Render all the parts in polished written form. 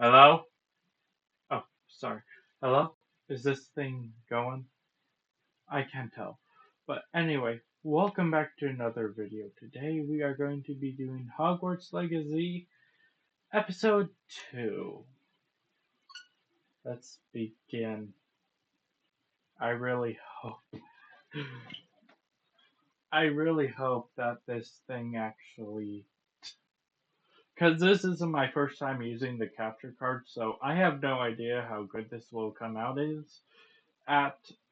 Hello? Oh, sorry. Hello? Is this thing going? I can't tell. But anyway, welcome back to another video. Today we are going to be doing Hogwarts Legacy Episode 2. Let's begin. I really hope that this thing actually, because this isn't my first time using the capture card, so I have no idea how good this will come out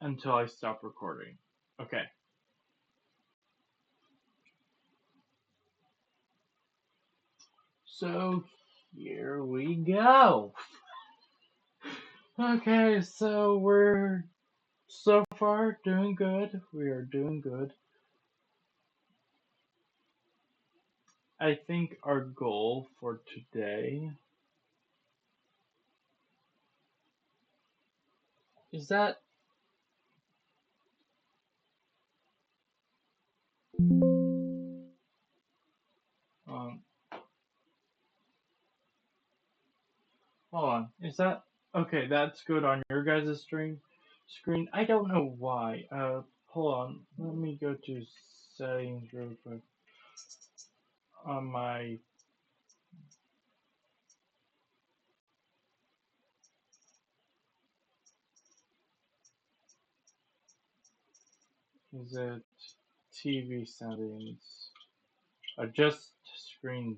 until I stop recording. Okay. So here we go. Okay, so we're so far doing good. We are doing good. I think our goal for today is that um hold on. Is that okay, that's good on your guys' screen. I don't know why. Hold on. Let me go to settings real quick on my is it TV settings. Adjust screen.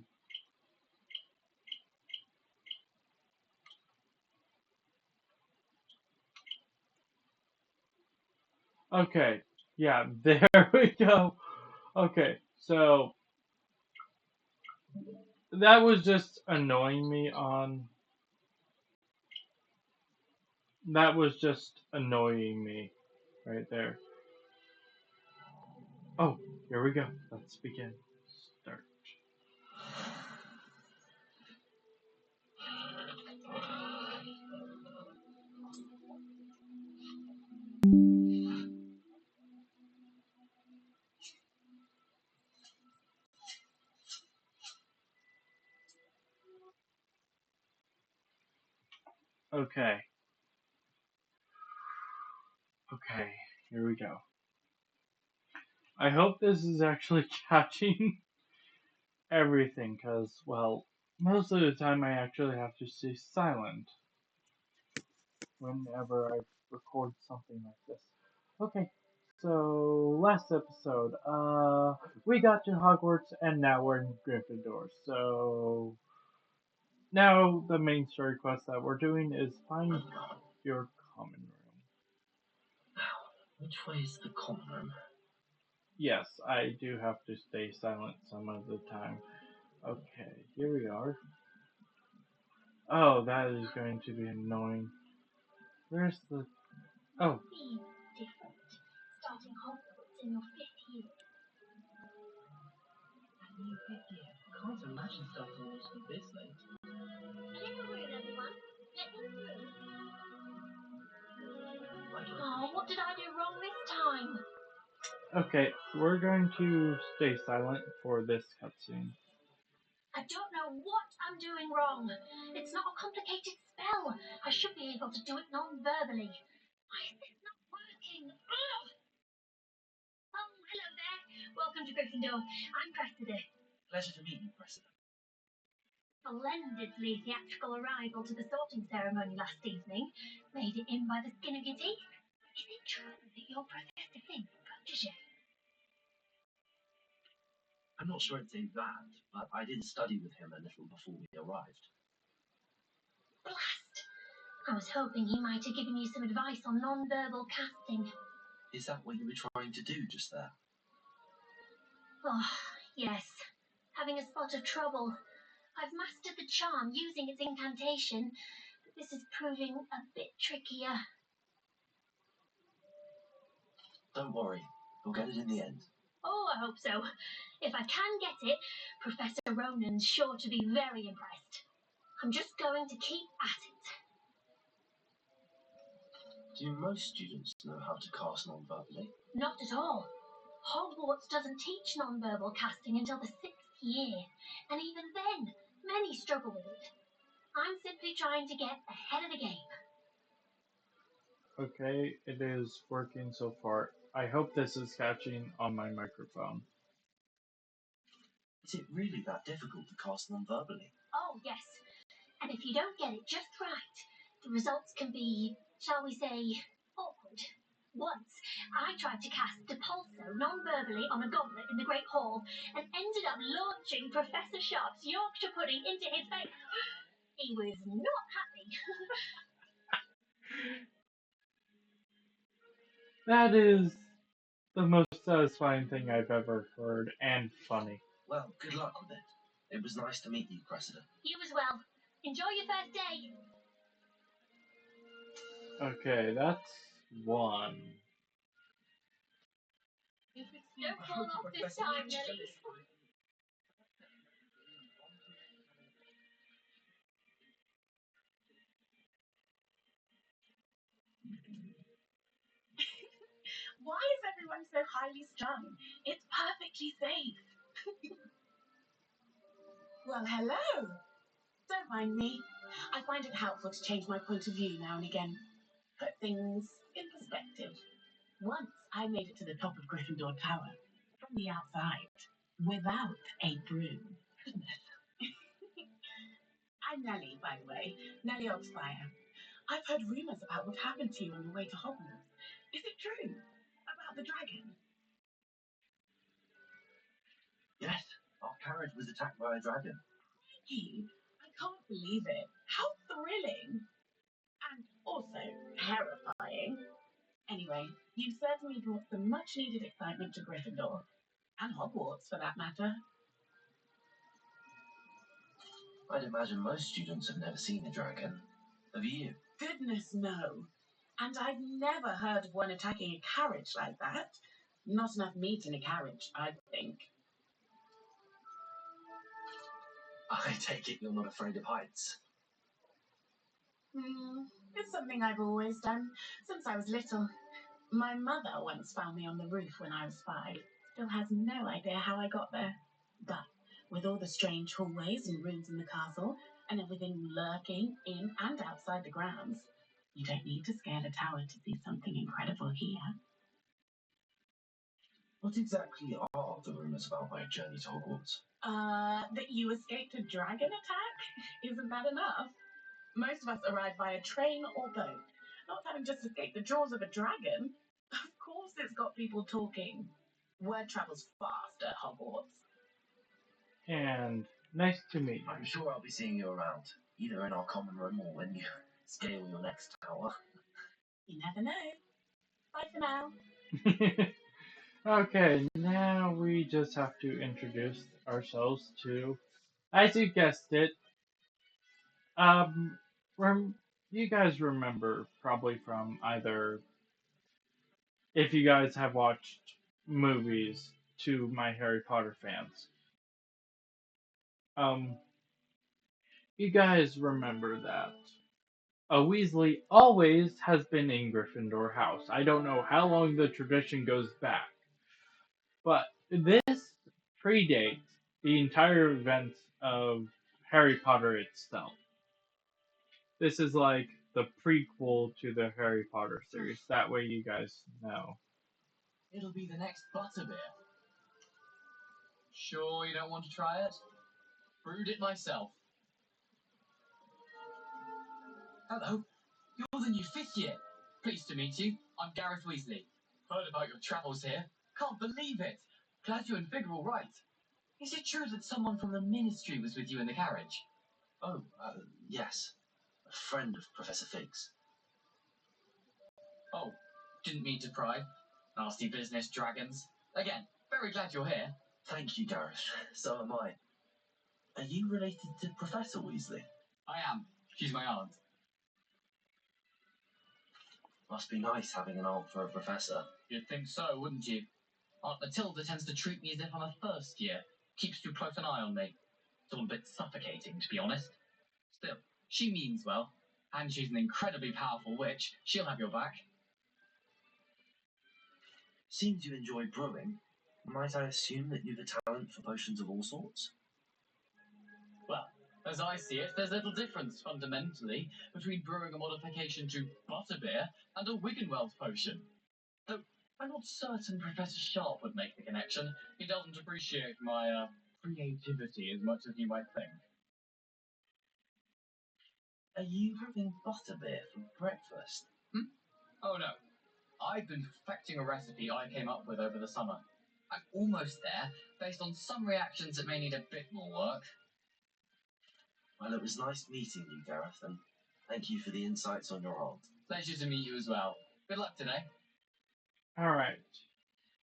Okay, yeah, there we go. Okay, so that was just annoying me on. That was just annoying me right there. Oh, here we go. Let's begin. Start. Okay, okay, here we go. I hope this is actually catching everything, because, well, most of the time I actually have to stay silent whenever I record something like this. Okay, so last episode, we got to Hogwarts and now we're in Gryffindor. So now the main story quest that we're doing is find your common room. Which way is the common room? Yes, I do have to stay silent some of the time. Okay, here we are. Oh, that is going to be annoying. Where's the... Oh. Be different, starting Hogwarts in your 5th year. In your 5th year? Can't imagine starting Oxford this late. Clear the room, everyone. Let them through. Oh, what did I do wrong this time? Okay, we're going to stay silent for this cutscene. I don't know what I'm doing wrong. It's not a complicated spell. I should be able to do it non-verbally. Why is this not working? Oh, hello there. Welcome to Gryffindor. I'm Cressida. Pleasure to meet you, Cressida. Splendidly theatrical arrival to the sorting ceremony last evening. Made it in by the skin of your teeth. Is it true that you're Professor Finn's protege? I'm not sure it's that, but I did study with him a little before we arrived. Blast! I was hoping he might have given you some advice on non-verbal casting. Is that what you were trying to do just there? Oh, yes. Having a spot of trouble. I've mastered the charm using its incantation, but this is proving a bit trickier. Don't worry, you'll get it in the end. Oh, I hope so. If I can get it, Professor Ronan's sure to be very impressed. I'm just going to keep at it. Do most students know how to cast non-verbally? Not at all. Hogwarts doesn't teach non-verbal casting until the 6th year, and even then, many struggle with it. I'm simply be trying to get ahead of the game. Okay, it is working so far. I hope this is catching on my microphone. Is it really that difficult to cast non-verbally? Oh, yes. And if you don't get it just right, the results can be, shall we say, awkward. Once, I tried to cast Depulso non-verbally on a goblet in the Great Hall and ended up launching Professor Sharp's Yorkshire pudding into his face. He was not happy. That is the most satisfying thing I've ever heard, and funny. Well, good luck with it. It was nice to meet you, Cressida. You as well. Enjoy your first day. Okay, that's one. Don't fall off this time, Nelly. Why is everyone so highly strung? It's perfectly safe. Well, hello. Don't mind me. I find it helpful to change my point of view now and again. Put things in perspective. Once I made it to the top of Gryffindor Tower from the outside without a broom. I'm Nellie, by the way, Nellie Oxfire. I've heard rumours about what happened to you on your way to Hogwarts. Is it true? About the dragon? Yes, our carriage was attacked by a dragon. You? I can't believe it. How thrilling! And also terrifying. Anyway, you've certainly brought some much needed excitement to Gryffindor. And Hogwarts, for that matter. I'd imagine most students have never seen a dragon. Have you? Goodness, no. And I've never heard of one attacking a carriage like that. Not enough meat in a carriage, I think. I take it you're not afraid of heights. It's something I've always done, since I was little. My mother once found me on the roof when I was 5. Still has no idea how I got there. But with all the strange hallways and rooms in the castle, and everything lurking in and outside the grounds, you don't need to scale a tower to see something incredible here. What exactly are the rumours about my journey to Hogwarts? That you escaped a dragon attack? Isn't that enough? Most of us arrive via train or boat, not having just escaped the jaws of a dragon. Of course it's got people talking. Word travels fast at Hogwarts. And nice to meet you. I'm sure I'll be seeing you around, either in our common room or when you scale your next tower. You never know. Bye for now. Okay, now we just have to introduce ourselves to, as you guessed it, um, you guys remember probably from either, if you guys have watched movies, to my Harry Potter fans. Um, you guys remember that a Weasley always has been in Gryffindor house. I don't know how long the tradition goes back, but this predates the entire events of Harry Potter itself. This is like the prequel to the Harry Potter series. That way you guys know. It'll be the next butterbeer. Sure you don't want to try it? Brewed it myself. Hello, you're the new 5th year. Pleased to meet you. I'm Gareth Weasley. Heard about your travels here. Can't believe it. Glad you're in figure all right. Is it true that someone from the Ministry was with you in the carriage? Oh, yes. A friend of Professor Fig's. Oh, didn't mean to pry. Nasty business, dragons. Again, very glad you're here. Thank you, Gareth. So am I. Are you related to Professor Weasley? I am. She's my aunt. Must be nice having an aunt for a professor. You'd think so, wouldn't you? Aunt Matilda tends to treat me as if I'm a first year. Keeps too close an eye on me. It's all a bit suffocating, to be honest. Still, she means well. And she's an incredibly powerful witch. She'll have your back. Seems you enjoy brewing. Might I assume that you've a talent for potions of all sorts? Well, As I see it, there's little difference, fundamentally, between brewing a modification to butterbeer and a Wiggenweld potion. Though I'm not certain Professor Sharp would make the connection. He doesn't appreciate my, creativity as much as you might think. Are you having butterbeer for breakfast? Oh no. I've been perfecting a recipe I came up with over the summer. I'm almost there, based on some reactions that may need a bit more work. Well, it was nice meeting you, Gareth, and thank you for the insights on your aunt. Pleasure to meet you as well. Good luck today. Alright.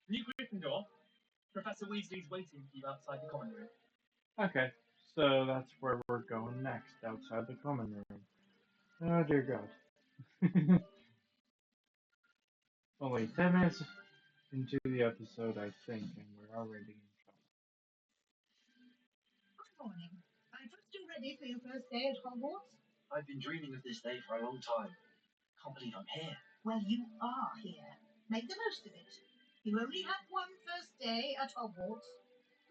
New Gryffindor. Professor Weasley's waiting for you outside the common room. Okay, so that's where we're going next, outside the common room. Oh dear God. Only 10 minutes into the episode, I think, and we're already in trouble. Good morning. I trust you're ready for your first day at Hogwarts? I've been dreaming of this day for a long time. Can't believe I'm here. Well, you are here. Make the most of it. You only have one first day at Hogwarts.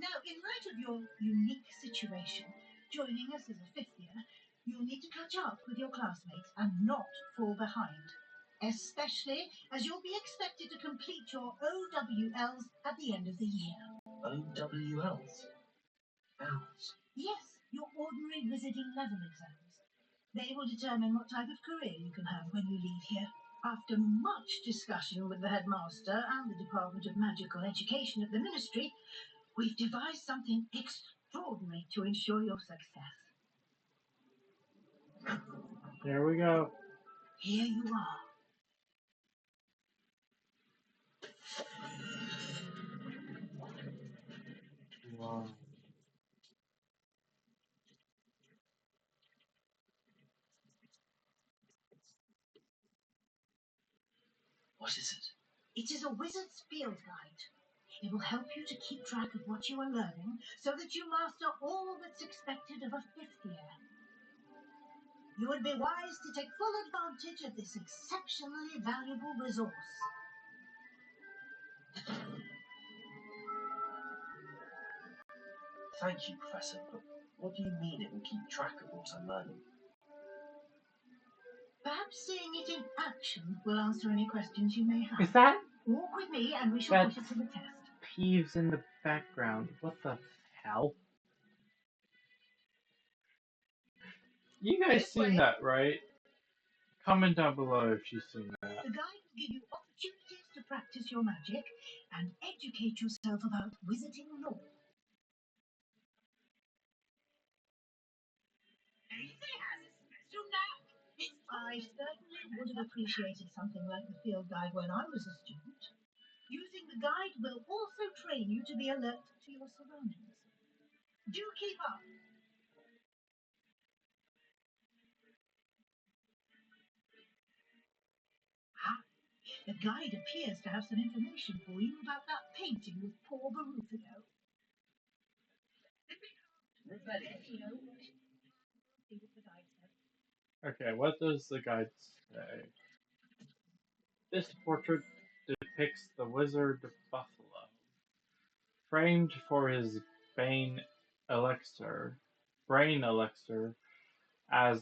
Now, in light of your unique situation, joining us as a fifth year, you'll need to catch up with your classmates and not fall behind. Especially as you'll be expected to complete your OWLs at the end of the year. OWLs? Owls. Yes, your ordinary wizarding level exams. They will determine what type of career you can have when you leave here. After much discussion with the headmaster and the Department of Magical Education at the Ministry, we've devised something extraordinary to ensure your success. There we go. Here you are. Wow. What is it? It is a wizard's field guide. It will help you to keep track of what you are learning so that you master all that's expected of a fifth year. You would be wise to take full advantage of this exceptionally valuable resource. Thank you, Professor, but what do you mean it will keep track of what I'm learning? Perhaps seeing it in action will answer any questions you may have. Is that Walk with me and we shall That's- put it to the test. Peeves in the background? What the hell? You guys This seen way. that, right? Comment down below if you've seen that. The guide will give you opportunities to practice your magic and educate yourself about wizarding lore. Anything has a special knack. I certainly would have appreciated something like the field guide when I was a student. Using the guide will also train you to be alert to your surroundings. Do keep up. The guide appears to have some information for you about that painting with poor Barufido. Okay, what does the guide say? This portrait depicts the wizard Buffalo, framed for his brain elixir, as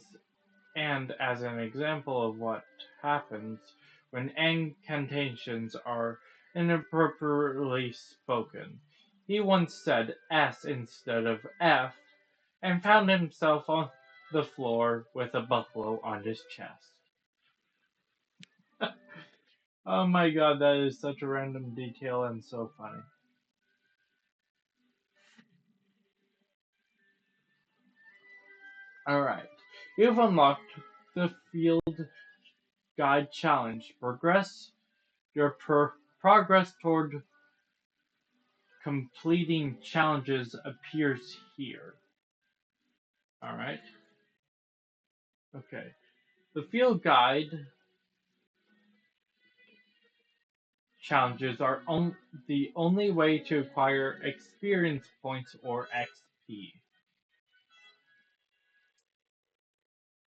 as an example of what happens when incantations are inappropriately spoken. He once said S instead of F and found himself on the floor with a buffalo on his chest. Oh my god, that is such a random detail and so funny. Alright, you've unlocked the field guide challenge. Your progress toward completing challenges appears here. Alright. Okay. The field guide challenges are the only way to acquire experience points or XP.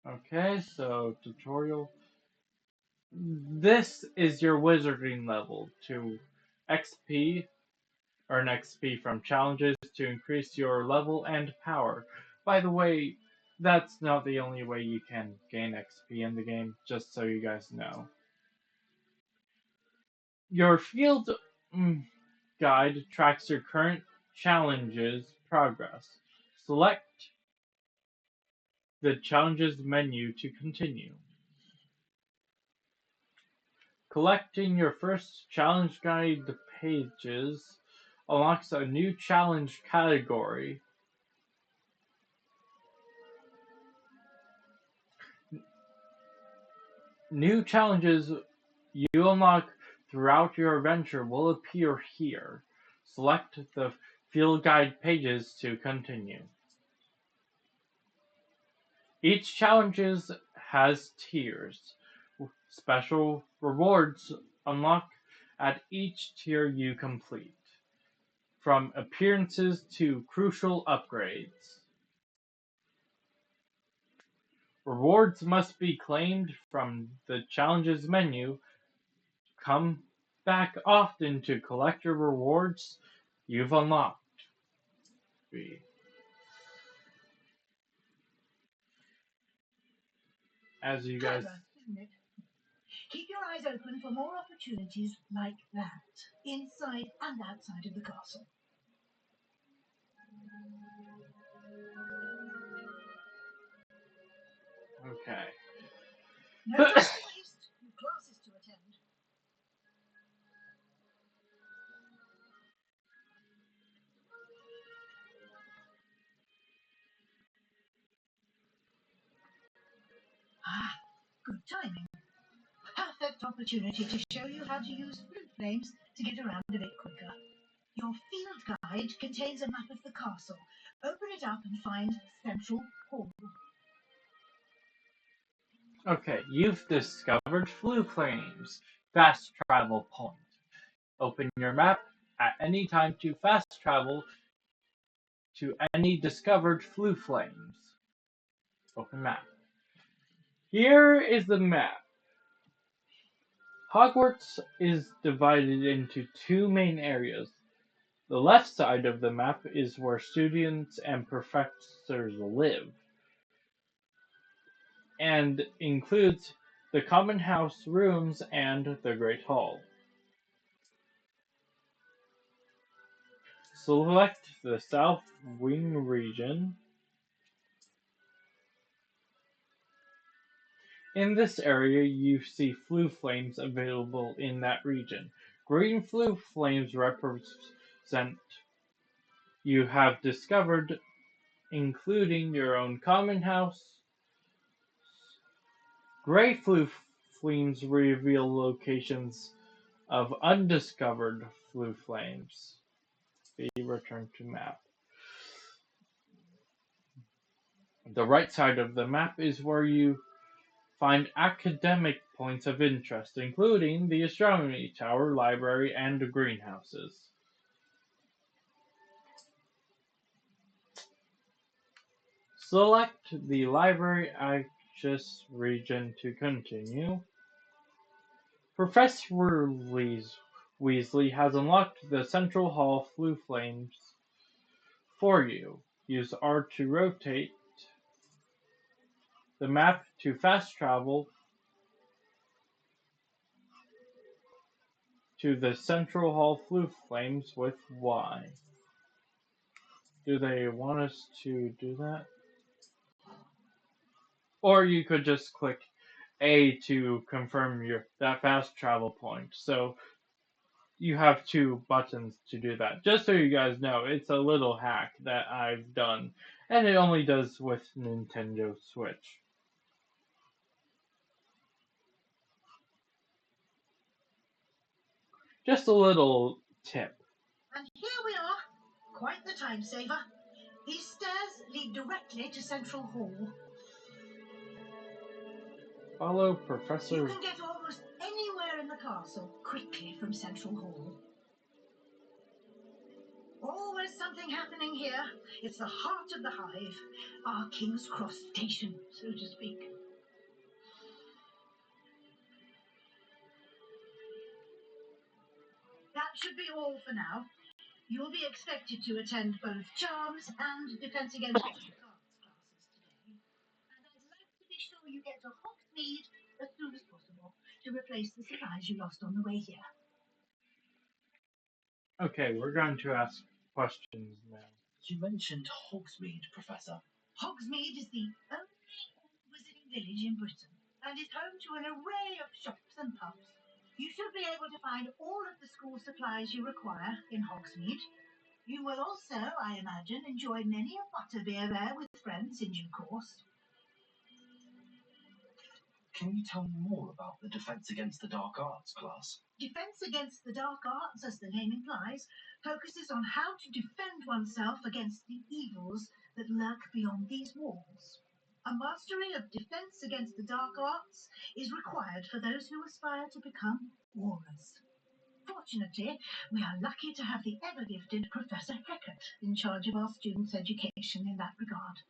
Okay, so tutorial. This is your wizarding level to XP. Earn XP from challenges to increase your level and power. By the way, That's not the only way you can gain XP in the game, just so you guys know. Your field guide tracks your current challenges progress. Select the challenges menu to continue. Collecting your first challenge guide pages unlocks a new challenge category. New challenges you unlock throughout your adventure will appear here. Select the field guide pages to continue. Each challenge has tiers. Special rewards unlock at each tier you complete, from appearances to crucial upgrades. Rewards must be claimed from the challenges menu. Come back often to collect your rewards you've unlocked. As you guys Clever, isn't it? Keep your eyes open for more opportunities like that, inside and outside of the castle. okay. No time to waste. You've classes to attend. Ah, good timing. Perfect opportunity to show you how to use blue flames to get around a bit quicker. Your field guide contains a map of the castle. Open it up and find Central Hall. Okay, you've discovered Flu Flames. Fast travel point. Open your map at any time to fast travel to any discovered Flu Flames. Open map. Here is the map. Hogwarts is divided into two main areas. The left side of the map is where students and professors live, and includes the Common House rooms and the Great Hall. Select the South Wing region. In this area, you see Flu Flames available in that region. Green Flu Flames represent you have discovered, including your own Common House. Gray Flames reveal locations of undiscovered Flu Flames. Be returned to map. The right side of the map is where you find academic points of interest, including the astronomy tower, library, and greenhouses. Select the library access region to continue. Professor Weasley has unlocked the Central Hall Flu Flames for you. Use R to rotate the map to fast travel to the Central Hall Flu Flames with Y. Do they want us to do that? Or you could just click A to confirm that fast travel point. So you have two buttons to do that. Just so you guys know, it's a little hack that I've done, and it only does with Nintendo Switch. Just a little tip. And here we are. Quite the time saver. These stairs lead directly to Central Hall. Follow Professor. You can get almost anywhere in the castle quickly from Central Hall. Always something happening here. It's the heart of the hive, our King's Cross station, so to speak. That should be all for now. You'll be expected to attend both Charms and Defense Against Arts classes today. sure you get to Hogsmeade as soon as possible to replace the supplies you lost on the way here. Okay, we're going to ask questions now. You mentioned Hogsmeade, Professor. Hogsmeade is the only wizarding village in Britain and is home to an array of shops and pubs. You should be able to find all of the school supplies you require in Hogsmeade. You will also, I imagine, enjoy many a butterbeer there with friends in due course. Can you tell me more about the Defense Against the Dark Arts class? Defense Against the Dark Arts, as the name implies, focuses on how to defend oneself against the evils that lurk beyond these walls. A mastery of Defense Against the Dark Arts is required for those who aspire to become warriors. Fortunately, we are lucky to have the ever-gifted Professor Heckert in charge of our students' education in that regard.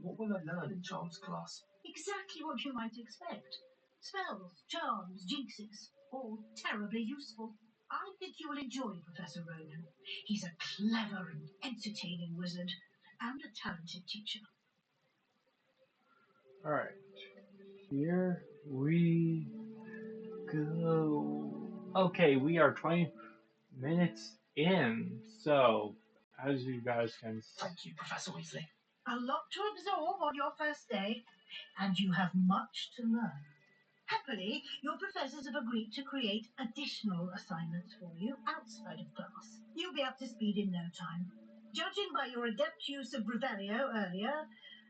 What will I learn in Charles' class? Exactly what you might expect. Spells, charms, jinxes, all terribly useful. I think you will enjoy Professor Ronan. He's a clever and entertaining wizard, and a talented teacher. Alright, here we go. Okay, we are 20 minutes in, so as you guys can see. Thank you, Professor Weasley. A lot to absorb on your first day, and you have much to learn. Happily, your professors have agreed to create additional assignments for you outside of class. You'll be up to speed in no time. Judging by your adept use of Revelio earlier,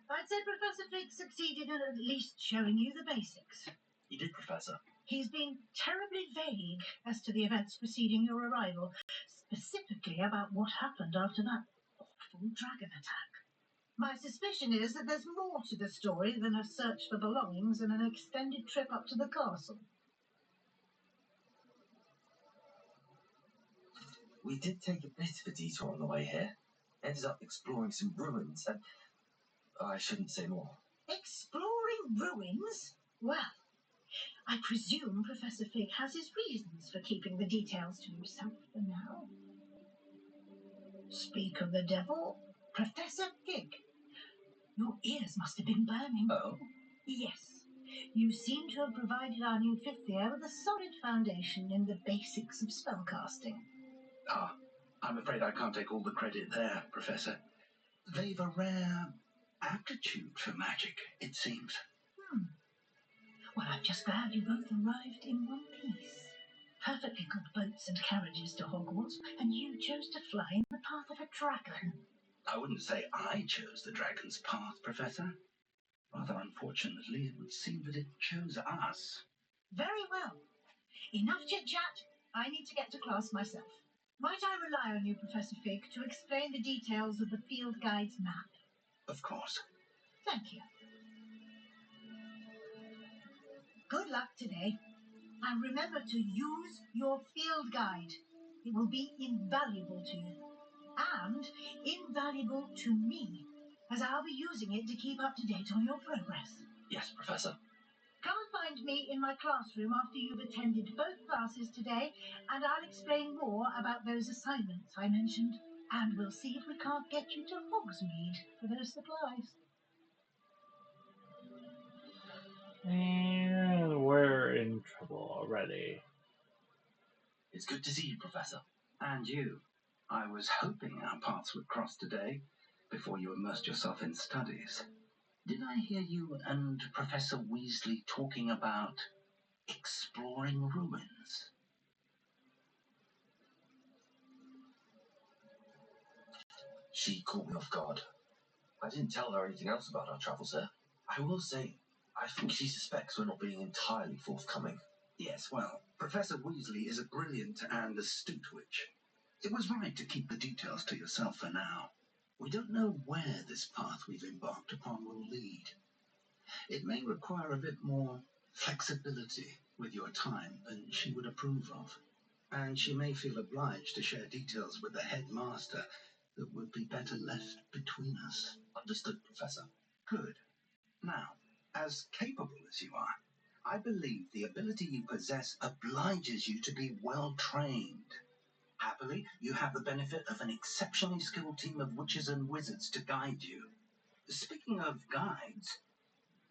I'd say Professor Fig succeeded in at least showing you the basics. You did, Professor. He's been terribly vague as to the events preceding your arrival, specifically about what happened after that awful dragon attack. My suspicion is that there's more to the story than a search for belongings and an extended trip up to the castle. We did take a bit of a detour on the way here. Ended up exploring some ruins and... I shouldn't say more. Exploring ruins? Well, I presume Professor Fig has his reasons for keeping the details to himself for now. Speak of the devil, Professor Fig. Your ears must have been burning. Oh? Yes. You seem to have provided our new fifth year with a solid foundation in the basics of spellcasting. Ah, I'm afraid I can't take all the credit there, Professor. They've a rare aptitude for magic, it seems. Well, I'm just glad you both arrived in one piece. Perfectly good boats and carriages to Hogwarts, and you chose to fly in the path of a dragon. I wouldn't say I chose the dragon's path, Professor. Rather unfortunately, it would seem that it chose us. Very well. Enough chit-chat. I need to get to class myself. Might I rely on you, Professor Fig, to explain the details of the field guide's map? Of course. Thank you. Good luck today. And remember to use your field guide. It will be invaluable to you. And invaluable to me, as I'll be using it to keep up to date on your progress. Yes, Professor. Come and find me in my classroom after you've attended both classes today, and I'll explain more about those assignments I mentioned. And we'll see if we can't get you to Hogsmeade for those supplies. And we're in trouble already. It's good to see you, Professor. And you. I was hoping our paths would cross today, before you immersed yourself in studies. Did I hear you and Professor Weasley talking about exploring ruins? She caught me off guard. I didn't tell her anything else about our travels there. I will say, I think she suspects we're not being entirely forthcoming. Yes, well, Professor Weasley is a brilliant and astute witch. It was right to keep the details to yourself for now. We don't know where this path we've embarked upon will lead. It may require a bit more flexibility with your time than she would approve of. And she may feel obliged to share details with the headmaster that would be better left between us. Understood, Professor. Good. Now, as capable as you are, I believe the ability you possess obliges you to be well trained. Happily, you have the benefit of an exceptionally skilled team of witches and wizards to guide you. Speaking of guides,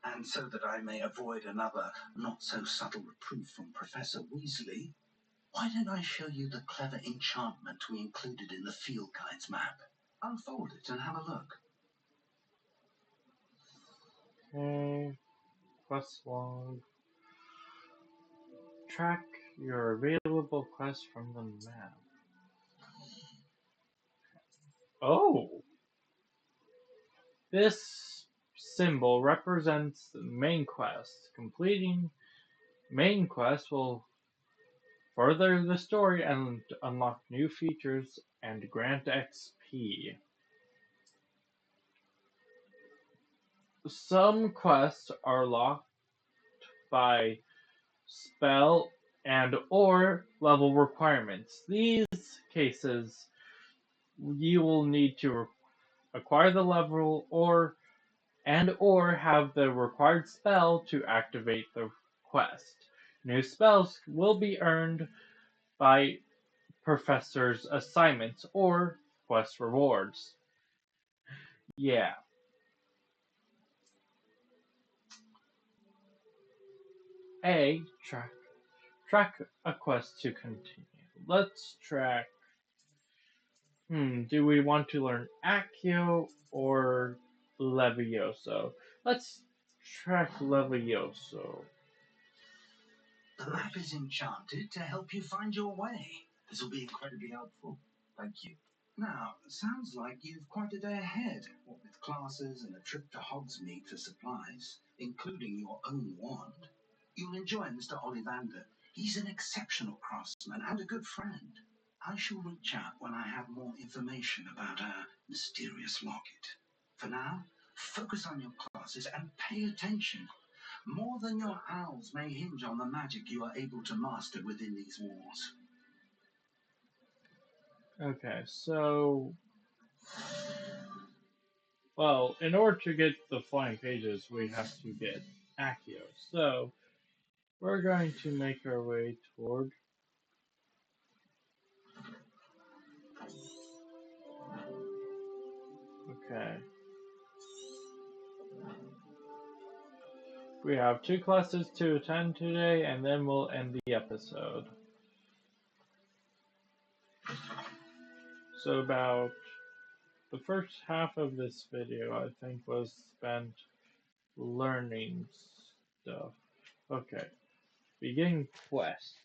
and so that I may avoid another not-so-subtle reproof from Professor Weasley, why don't I show you the clever enchantment we included in the field guide's map? Unfold it and have a look. Okay. Quest log. Track your available quests from the map. Oh! This symbol represents the main quest. Completing main quest will further the story and unlock new features and grant XP. Some quests are locked by spell and or level requirements. These cases you will need to acquire the level or have the required spell to activate the quest. New spells will be earned by professors' assignments or quest rewards. Yeah. A. Track a quest to continue. Let's track. Do we want to learn Accio or Levioso? Let's track Levioso. The map is enchanted to help you find your way. This will be incredibly helpful. Thank you. Now, sounds like you've quite a day ahead, what with classes and a trip to Hogsmeade for supplies, including your own wand. You'll enjoy Mr. Ollivander. He's an exceptional craftsman and a good friend. I shall reach out when I have more information about our mysterious locket. For now, focus on your classes and pay attention. More than your owls may hinge on the magic you are able to master within these walls. Okay, so well, in order to get the flying pages, we have to get Accio. So we're going to make our way toward. Okay. We have 2 classes to attend today, and then we'll end the episode. So about the first half of this video, I think, was spent learning stuff. Okay. Begin quest.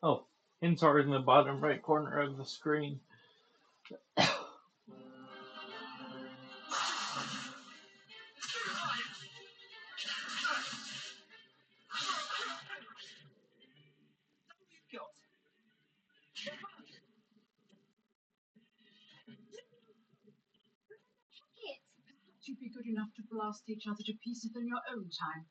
Oh, hints are in the bottom right corner of the screen. You'd be good enough to blast each other to pieces in your own time.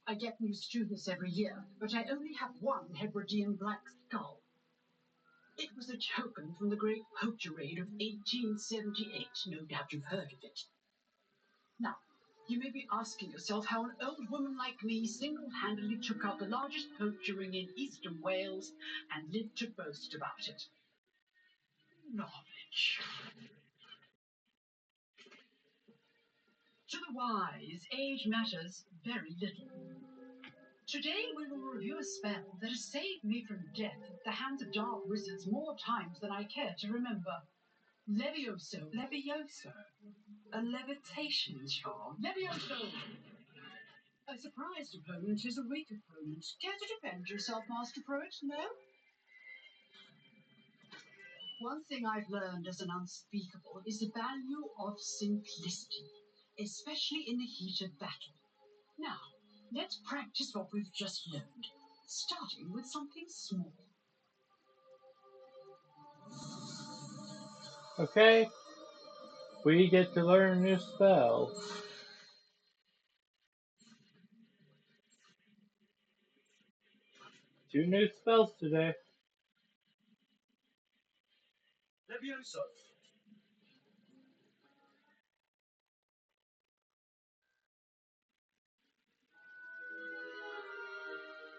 I get used to this every year, but I only have one Hebridean black skull. It was a token from the Great Poacher Raid of 1878. No doubt you've heard of it. Now, you may be asking yourself how an old woman like me single-handedly took out the largest poacher ring in eastern Wales and lived to boast about it. Knowledge. To the wise, age matters very little. Today we will review a spell that has saved me from death at the hands of dark wizards more times than I care to remember. Levioso. Levioso? A levitation charm? Levioso! A surprised opponent is a weak opponent. Care to defend yourself, Master Poet? No? One thing I've learned as an unspeakable is the value of simplicity, especially in the heat of battle. Now, let's practice what we've just learned, starting with something small. Okay. We get to learn a new spell. Two new spells today. Levioso.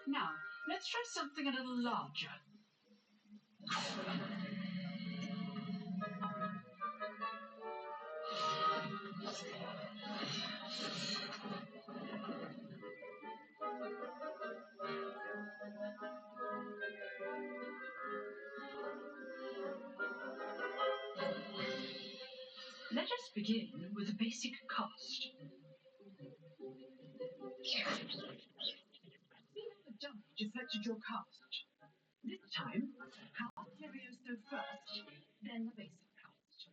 Now, let's try something a little larger. Let us begin with a basic cast. See how the damage affected your cast. This time, cast Levioso first, then the basic cast.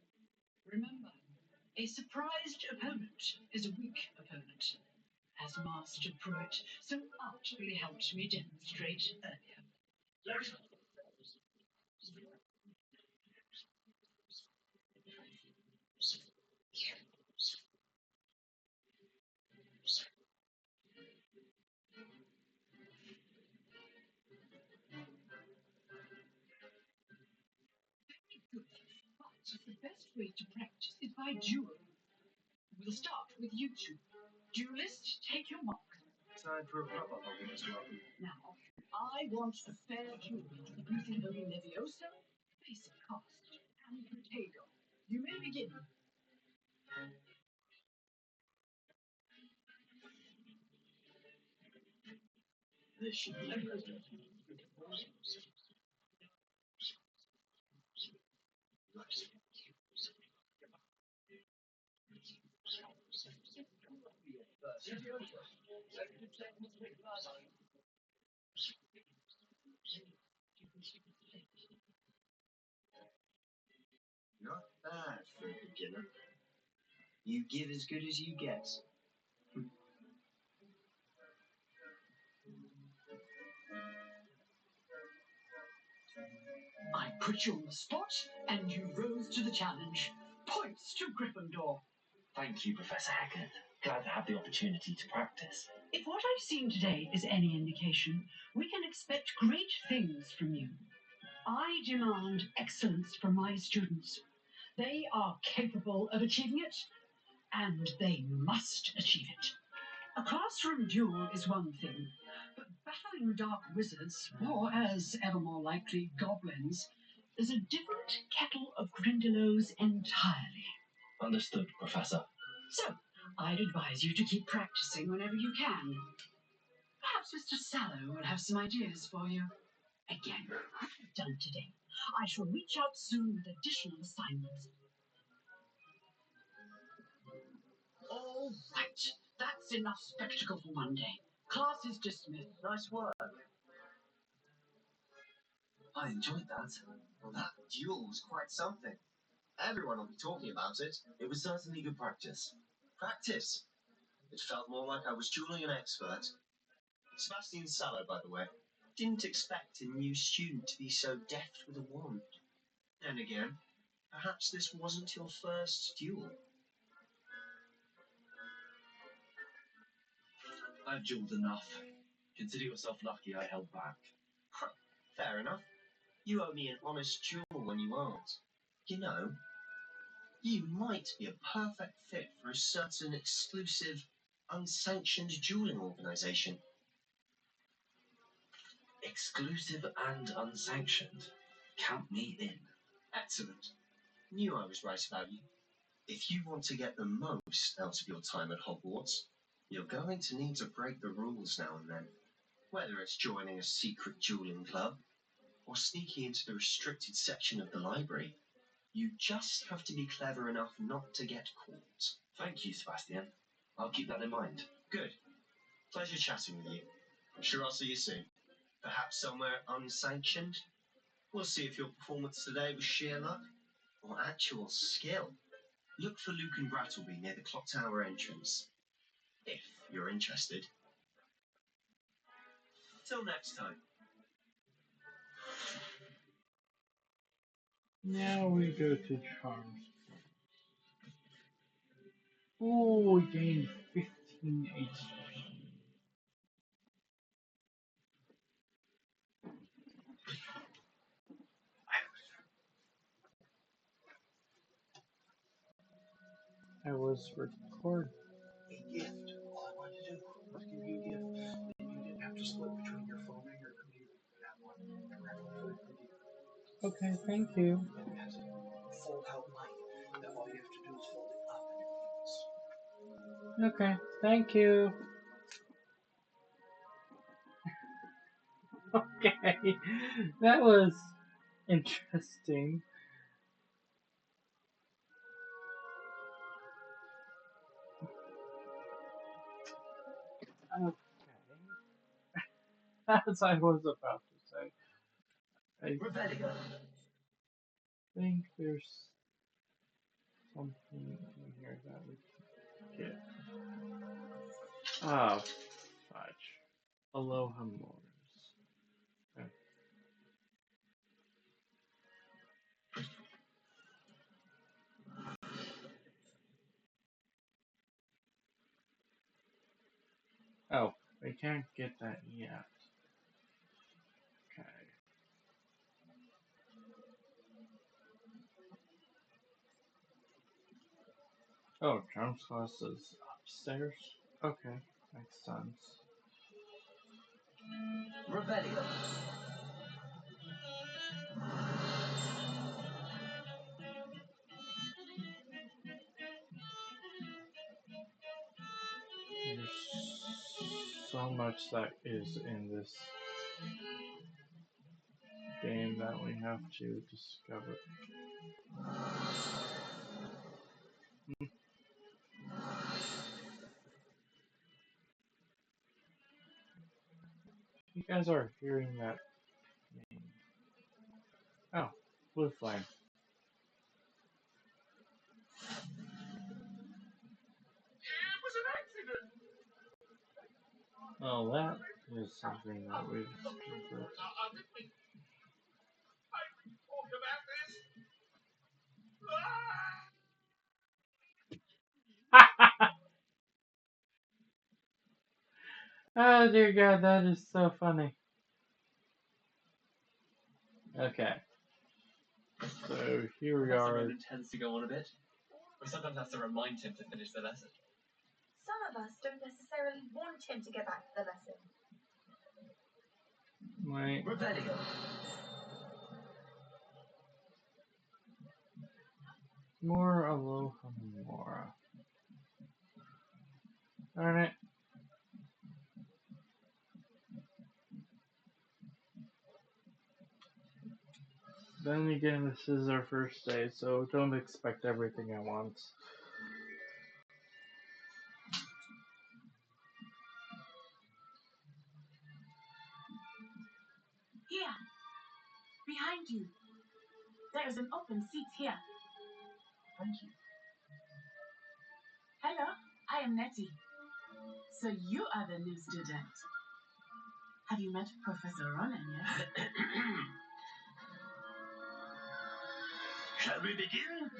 Remember, a surprised opponent is a weak opponent, as Master Pruitt so artfully helped me demonstrate earlier. Good, but the best way to practice is by duel. We'll start with you two. Duelist, take your mark. Time for a proper Hogwarts welcome. Now, I want a fair duel using only Levioso, basic cast, and Protego. You may begin. This should be good. Not bad for a beginner. You give as good as you get. I put you on the spot, and you rose to the challenge. Points to Gryffindor. Thank you, Professor Hackett. Glad to have the opportunity to practice. If what I've seen today is any indication, we can expect great things from you. I demand excellence from my students. They are capable of achieving it, and they must achieve it. A classroom duel is one thing, but battling dark wizards, or as ever more likely, goblins, is a different kettle of Grindylows entirely. Understood, Professor. So, I'd advise you to keep practicing whenever you can. Perhaps Mr. Sallow will have some ideas for you. Again, done today. I shall reach out soon with additional assignments. All right, that's enough spectacle for one day. Class is dismissed. Nice work. I enjoyed that. Well, that duel was quite something. Everyone will be talking about it. It was certainly good practice. Practice? It felt more like I was dueling an expert. Sebastian Sallow, by the way. Didn't expect a new student to be so deft with a wand. Then again, perhaps this wasn't your first duel. I've dueled enough. Consider yourself lucky I held back. Fair enough. You owe me an honest duel when you aren't. You know, you might be a perfect fit for a certain exclusive, unsanctioned dueling organization. Exclusive and unsanctioned. Count me in. Excellent. Knew I was right about you. If you want to get the most out of your time at Hogwarts, you're going to need to break the rules now and then. Whether it's joining a secret dueling club or sneaking into the restricted section of the library, you just have to be clever enough not to get caught. Thank you, Sebastian. I'll keep that in mind. Good. Pleasure chatting with you. I'm sure I'll see you soon. Perhaps somewhere unsanctioned. We'll see if your performance today was sheer luck or actual skill. Look for Luke and Brattleby near the clock tower entrance, if you're interested. Till next time. Now we go to Charms. Oh, we gained 15 HP. I was recording. A gift. All I wanted to do was give you a gift. Then you didn't have to split between your phone and your computer. That one, the regular computer. Okay, thank you. It has a fold-out mic that all you have to do is fold it up and it fits. Okay, thank you. Okay, that was interesting. Okay, as I was about to say, I Rebellion. think there's something in here that we can get. Ah, fudge. Aloha Mores. Okay. Oh, we can't get that yet. Okay. Oh, Charms Class is upstairs? Okay, makes sense. Rebellion. There's so much that is in this game that we have to discover. Hmm, you guys are hearing that name. Oh, Blue Flame. It was an accident. Oh, that is something that we discovered. I didn't mean to talk about this. Ah! Oh dear God, that is so funny. Okay, so here we Professor are. Ronan tends to go on a bit. We sometimes have to remind him to finish the lesson. Some of us don't necessarily want him to get back to the lesson. Wait, Rebellion. more Aloha Mora. Darn it. Then again, this is our first day, so don't expect everything at once. Here, behind you. There is an open seat here. Thank you. Hello, I am Nettie. So you are the new student. Have you met Professor Ronan yet? Shall we begin?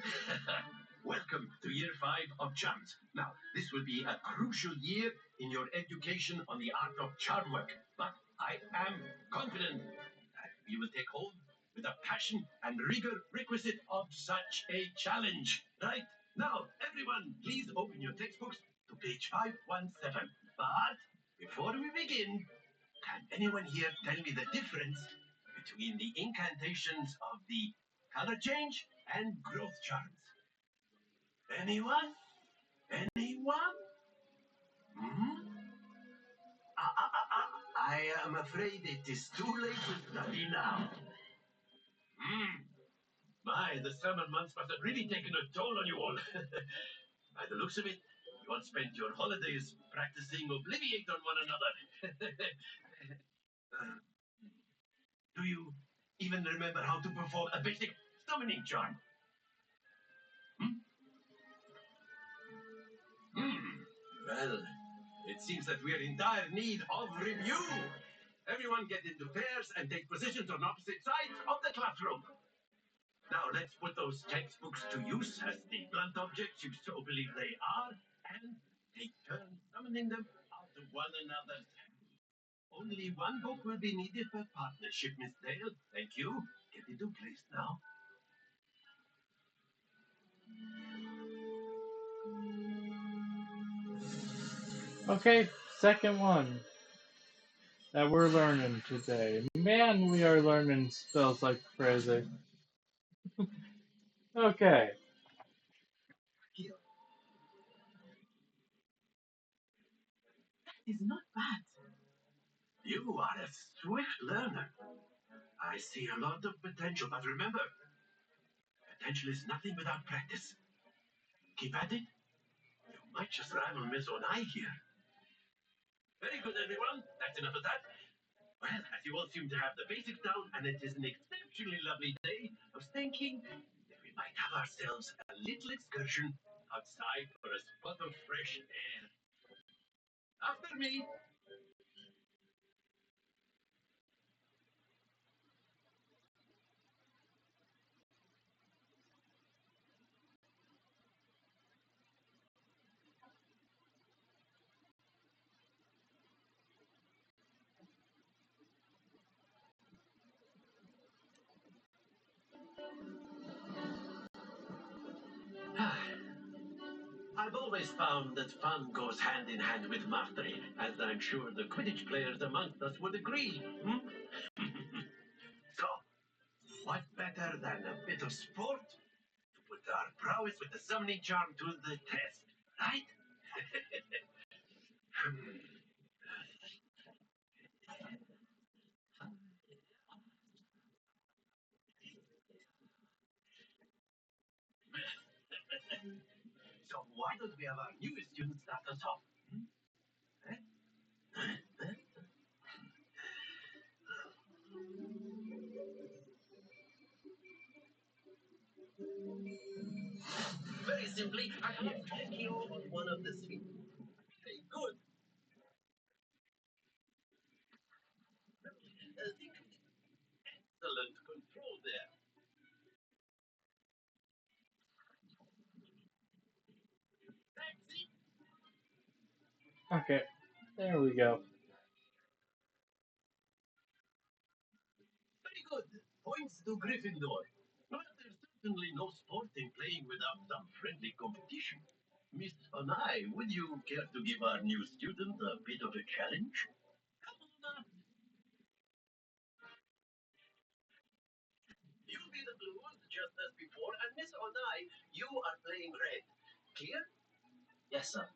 Welcome to year 5 of charms. Now, this will be a crucial year in your education on the art of charm work. But I am confident that you will take hold with the passion and rigor requisite of such a challenge. Right? Now, everyone, please open your textbooks to page 517. But before we begin, can anyone here tell me the difference between the incantations of the color change and growth charms? Anyone? Anyone? Hmm? I am afraid it is too late to study now. Hmm. My, the summer months must have really taken a toll on you all. By the looks of it, you all spent your holidays practicing Obliviate on one another. Do you even remember how to perform a basic summoning charm? Hmm? Well, it seems that we're in dire need of review. Everyone get into pairs and take positions on opposite sides of the classroom. Now let's put those textbooks to use as the blunt objects you so believe they are, and take turns summoning them out of one another's hands. Only one book will be needed per partnership, Miss Dale. Thank you. Get into place now. Okay, second one that we're learning today. Man, we are learning spells like crazy. Okay, Here. is not bad. You are a swift learner. I see a lot of potential, but remember, potential is nothing without practice. Keep at it. You might just rival Miss Onai here. Very good, everyone. That's enough of that. Well, as you all seem to have the basics down, and it is an exceptionally lovely day, I was thinking that we might have ourselves a little excursion outside for a spot of fresh air. After me. I've always found that fun goes hand in hand with mastery, as I'm sure the Quidditch players amongst us would agree. Hmm? So, what better than a bit of sport to put our prowess with the summoning charm to the test, right? So why don't we have our newest student start us off? Very simply, I have take you on one of the suites. Very good. Excellent control there. That's it. Okay, there we go. Very good. Points to Gryffindor. Well, there's certainly no sport in playing without some friendly competition. Miss Onai, would you care to give our new student a bit of a challenge? Come on up. You be the blues just as before, and Miss Onai, you are playing red. Clear? Yes, sir.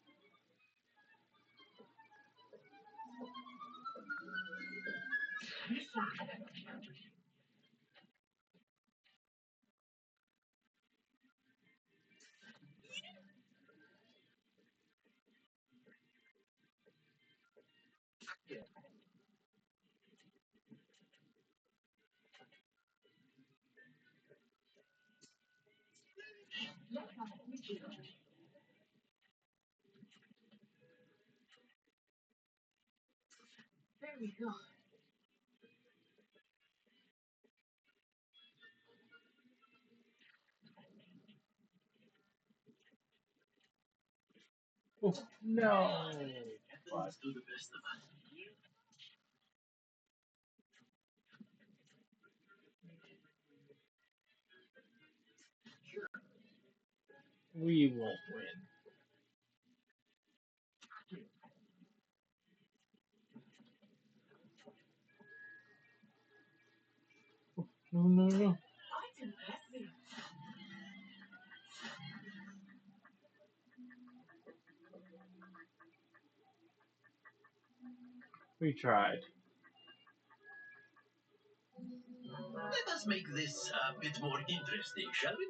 There we go. Oh, no! But Happens to the best of us. we won't win. No, no, no. Quite impressive. We tried. Let us make this a bit more interesting, shall we?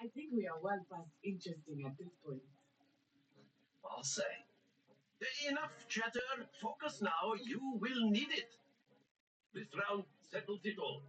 I think we are well past interesting at this point. I'll say. Enough chatter. Focus now. You will need it. This round settles it all.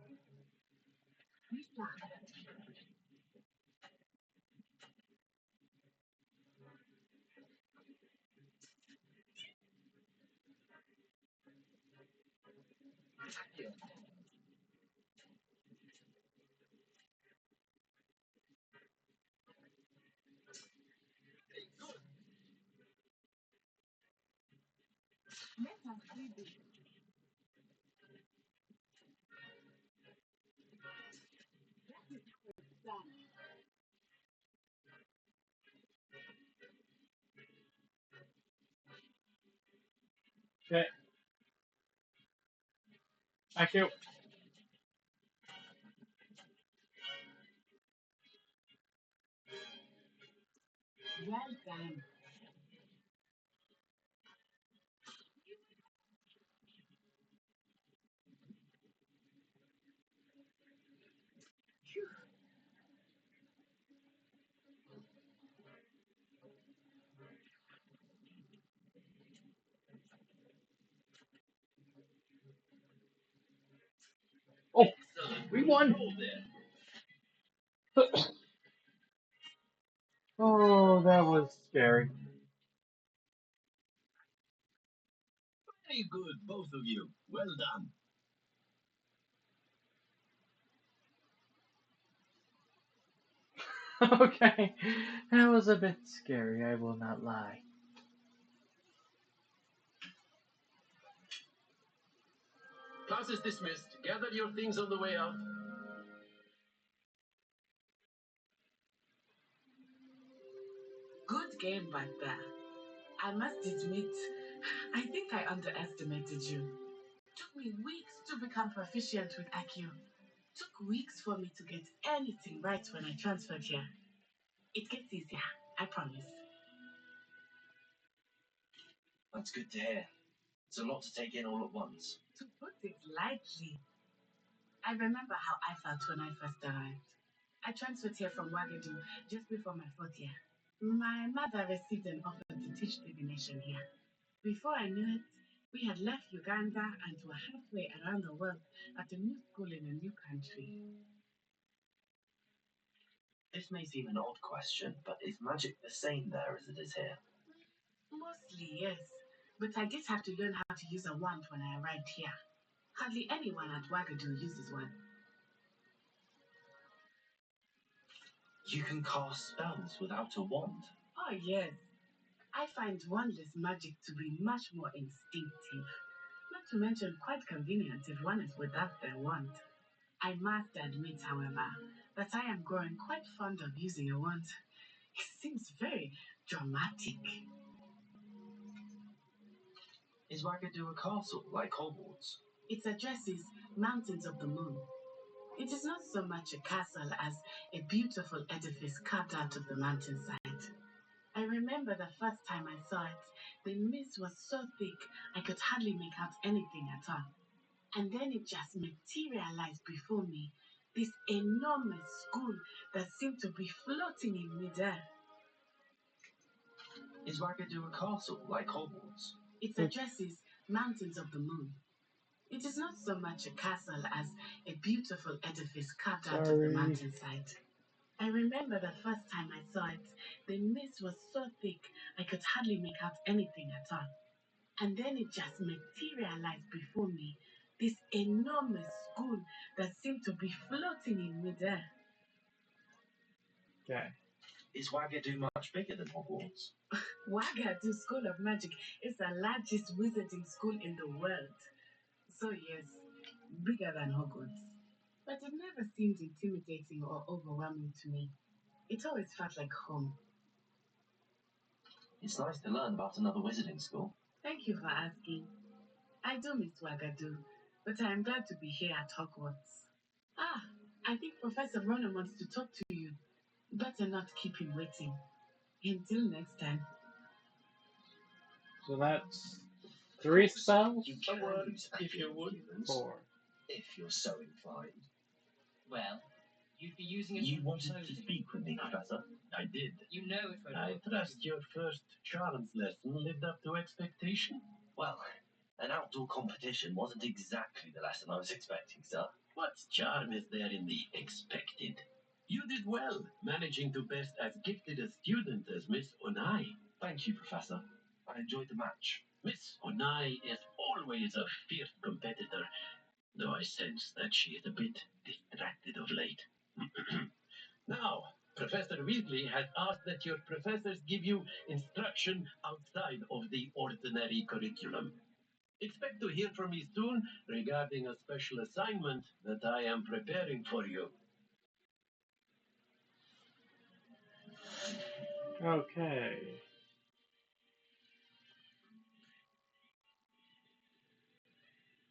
Okay, thank you. Well done. Oh, Excellent. we won! Roll there. Oh, that was scary. Very good, both of you. Well done. Okay, that was a bit scary, I will not lie. Class is dismissed. Gather your things on the way out. Good game back there. I must admit, I think I underestimated you. Took me weeks to become proficient with IQ. Took weeks for me to get anything right when I transferred here. It gets easier, I promise. That's good to hear. It's a lot to take in all at once. To put it lightly, I remember how I felt when I first arrived. I transferred here from Wagadu just before my fourth year. My mother received an offer to teach divination here. Before I knew it, we had left Uganda and were halfway around the world at a new school in a new country. This may seem an odd question, but is magic the same there as it is here? Mostly, yes. But I did have to learn how to use a wand when I arrived here. Hardly anyone at Wagadu uses one. You can cast spells without a wand. Oh, yes. I find wandless magic to be much more instinctive. Not to mention quite convenient if one is without their wand. I must admit, however, that I am growing quite fond of using a wand. It seems very dramatic. Is Wagadu a castle like Hogwarts? It addresses mountains of the moon. It is not so much a castle as a beautiful edifice carved out of the mountainside. I remember the first time I saw it, the mist was so thick I could hardly make out anything at all. And then it just materialized before me, this enormous school that seemed to be floating in midair. Is Wagadu a castle like Hogwarts? It addresses mountains of the moon. It is not so much a castle as a beautiful edifice carved out of the Sorry. mountainside. I remember the first time I saw it, the mist was so thick I could hardly make out anything at all. And then it just materialized before me, this enormous school that seemed to be floating in midair. Okay. Is Wagadu much bigger than Hogwarts? Wagadu School of Magic is the largest wizarding school in the world. So yes, bigger than Hogwarts. But it never seemed intimidating or overwhelming to me. It always felt like home. It's nice to learn about another wizarding school. Thank you for asking. I do miss Wagadu, but I am glad to be here at Hogwarts. Ah, I think Professor Ronan wants to talk to you. Better not keep him waiting. Until next time. So that's 3 spells? You can use if you would. humans, 4. if you're so inclined. Well, you'd be using it. You wanted to speak with me, Professor? I did. You know it won't. I trust your first charms lesson lived up to expectation. Well, an outdoor competition wasn't exactly the lesson I was expecting, sir. What charm is there in the expected? You did well, managing to best as gifted a student as Miss Onai. Thank you, Professor. I enjoyed the match. Miss Onai is always a fierce competitor, though I sense that she is a bit distracted of late. Now, Professor Weasley has asked that your professors give you instruction outside of the ordinary curriculum. Expect to hear from me soon regarding a special assignment that I am preparing for you. Okay.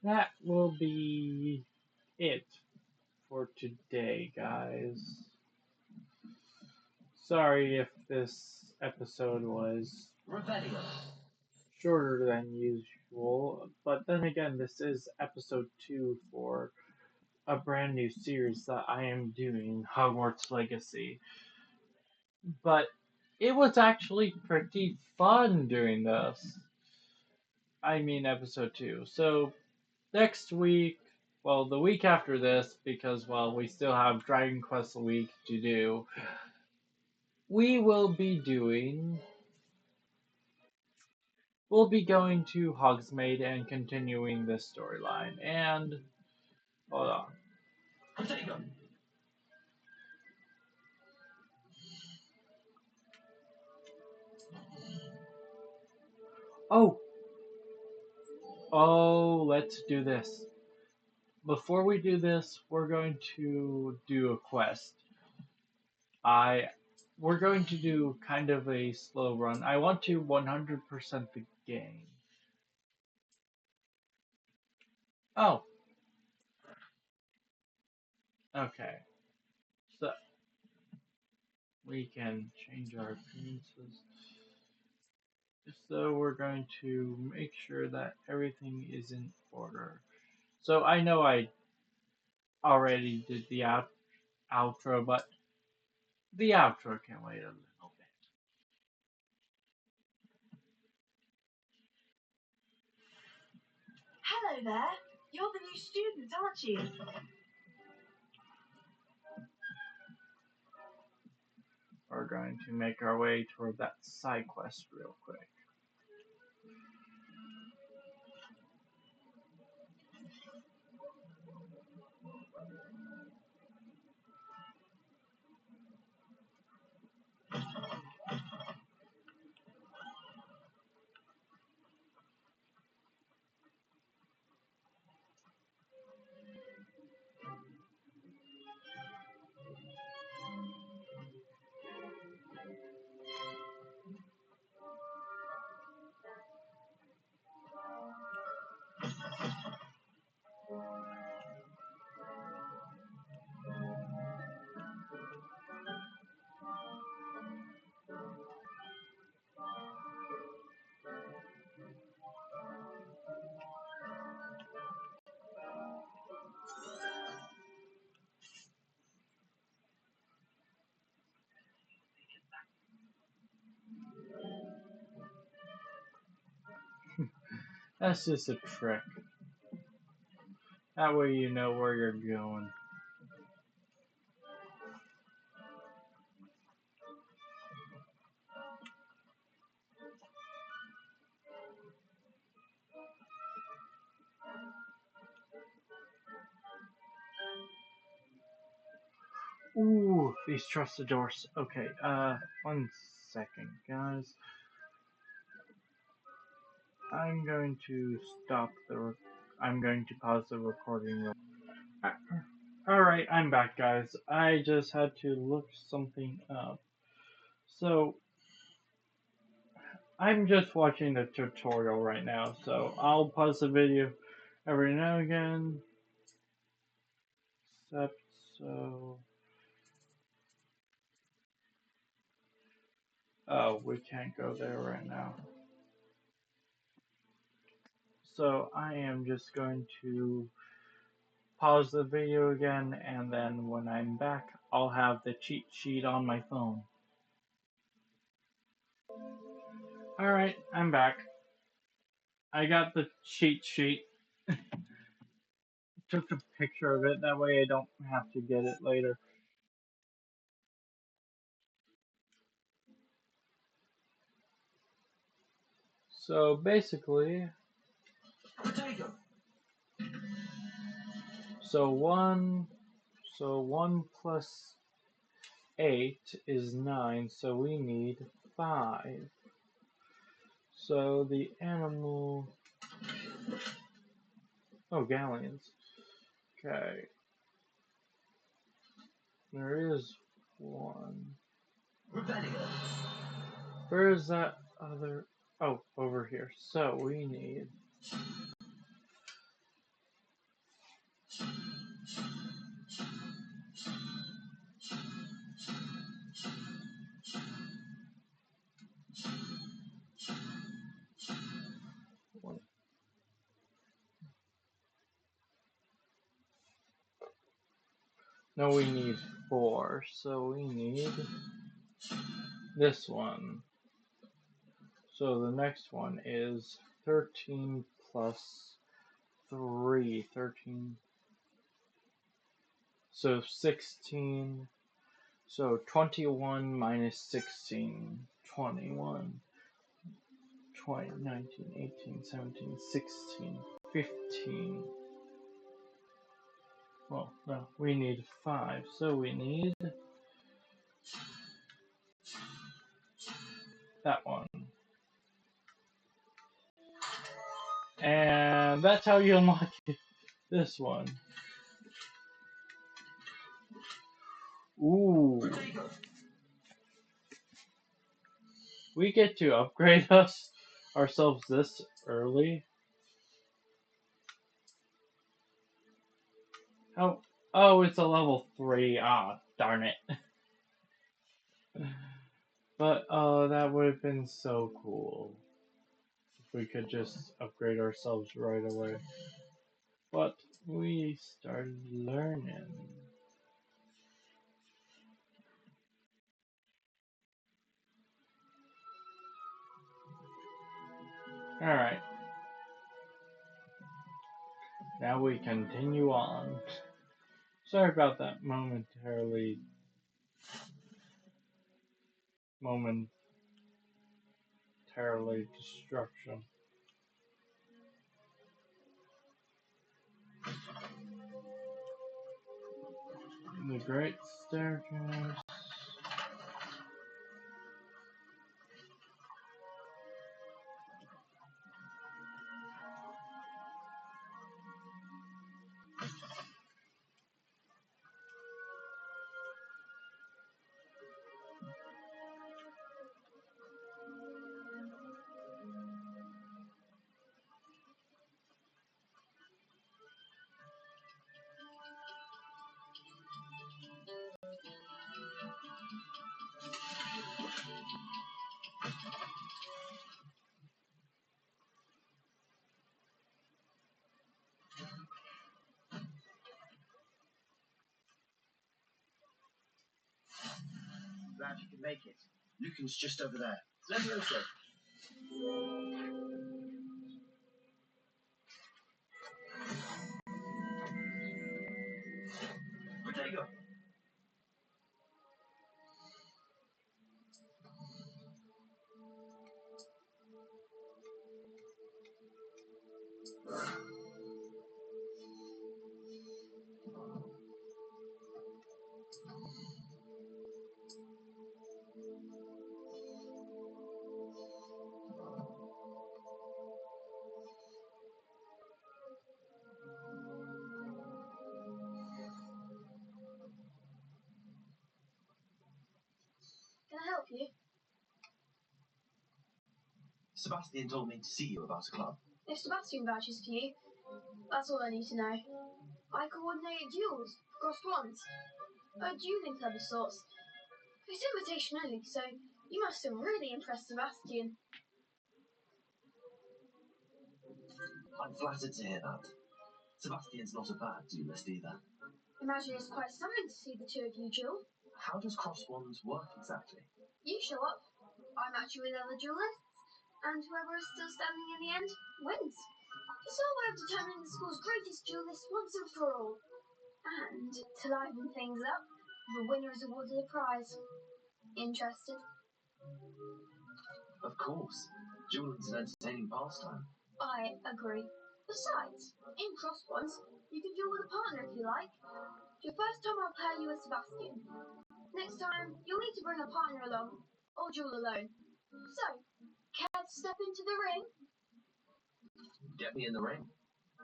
That will be it for today, guys. Sorry if this episode was Rebellion. shorter than usual, but then again, this is episode 2 for a brand new series that I am doing, Hogwarts Legacy. But it was actually pretty fun doing this. I mean, episode 2. So, next week, well, the week after this, because, well, we still have Dragon Quest a week to do, we will be doing. We'll be going to Hogsmeade and continuing this storyline. And, hold on. Potato. Oh! Oh, let's do this. Before we do this, we're going to do a quest. We're going to do kind of a slow run. I want to 100% the game. Oh, okay. So we can change our appearances. So we're going to make sure that everything is in order. So I know I already did the outro, but the outro can wait a little bit. Hello there. You're the new student, aren't you? We're going to make our way toward that side quest real quick. That's just a trick. That way you know where you're going. Ooh, these trusted doors. Okay, 1 second, guys. I'm going to stop the. I'm going to pause the recording. Alright, I'm back, guys. I just had to look something up. So, I'm just watching the tutorial right now, so I'll pause the video every now and again. Except so. Oh, we can't go there right now. So I am just going to pause the video again, and then when I'm back, I'll have the cheat sheet on my phone. Alright, I'm back. I got the cheat sheet. Took a picture of it, that way I don't have to get it later. So basically, Potato. so 1 plus 8 is 9, so we need 5. So the animal. Oh, galleons. Okay. There is one. Rebellion. Where is that other? Oh, over here. So we need. No, we need 4, so we need this one. So the next one is 13 plus 3. 13. So 16. So 21 minus 16. 21. 20, 19, 18, 17, 16, 15. Well, no, we need 5. So we need that one. And that's how you unlock this one. Ooh. We get to upgrade ourselves this early. Oh, it's a level 3. Ah, darn it. But that would have been so cool if we could just upgrade ourselves right away. But we started learning. Alright. Now we continue on. Sorry about that momentary destruction. The Great Staircase. Glad you can make it. Lucan's just over there. Let me also. There you go. Can I help you? Sebastian told me to see you about a club. If Sebastian vouches for you, that's all I need to know. I coordinate duels, cross wands, a dueling club of sorts. It's invitation only, so you must have really impressed Sebastian. I'm flattered to hear that. Sebastian's not a bad duelist either. Imagine it's quite something to see the two of you duel. How does cross wands work exactly? You show up, I match you with other duelists, and whoever is still standing in the end wins. It's our way of determining the school's greatest duelist once and for all. And to liven things up, the winner is awarded a prize. Interested? Of course. Dueling's an entertaining pastime. I agree. Besides, in cross ones, you can duel with a partner if you like. Your first time I'll pair you with Sebastian. Next time, you'll need to bring a partner along, or duel alone. So, care to step into the ring? Get me in the ring.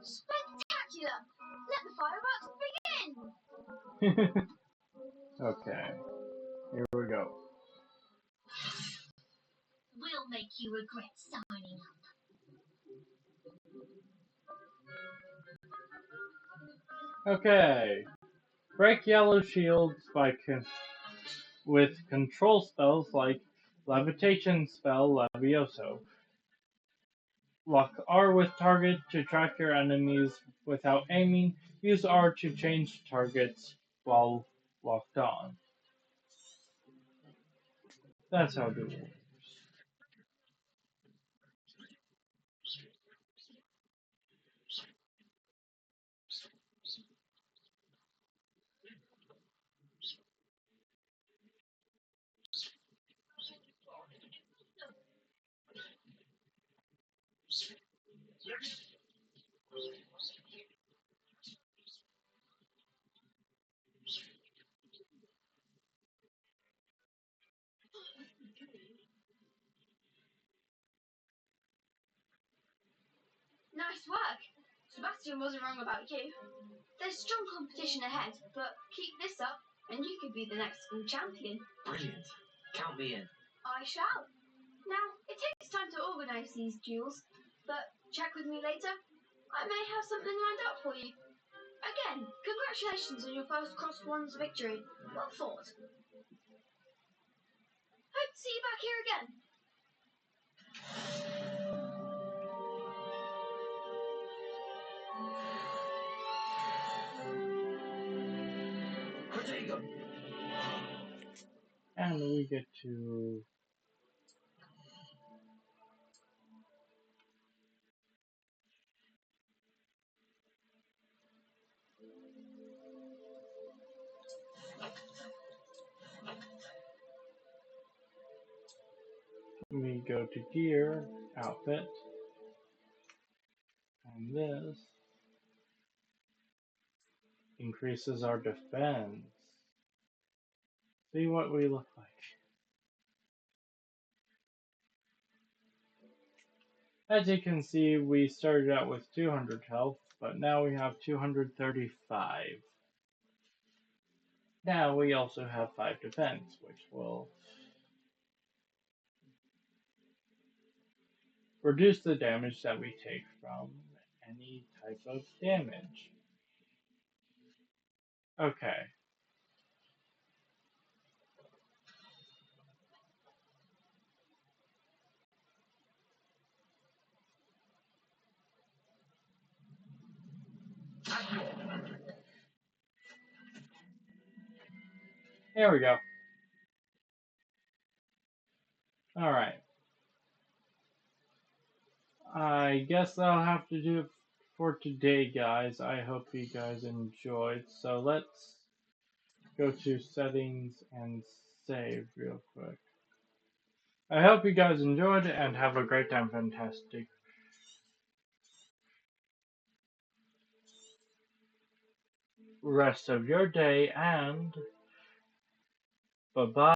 Spectacular! Let the fireworks begin! Okay, here we go. We'll make you regret signing up. Okay. Break yellow shields with control spells like Levitation spell Levioso. Lock R with target to track your enemies without aiming. Use R to change targets while locked on. That's how it works. Nice work. Sebastian wasn't wrong about you. There's strong competition ahead, but keep this up and you could be the next school champion. Brilliant. Count me in. I shall. Now, it takes time to organise these duels, but check with me later. I may have something lined up for you. Again, congratulations on your first Cross Wands victory. Well fought. Hope to see you back here again. And we get to go to gear, outfit, and this increases our defense. See what we look like. As you can see, we started out with 200 health, but now we have 235. Now we also have 5 defense, which will reduce the damage that we take from any type of damage. Okay. There we go. Alright. I guess that'll have to do it for today, guys. I hope you guys enjoyed. So let's go to settings and save real quick. I hope you guys enjoyed and have a great time. Fantastic rest of your day, and bye bye.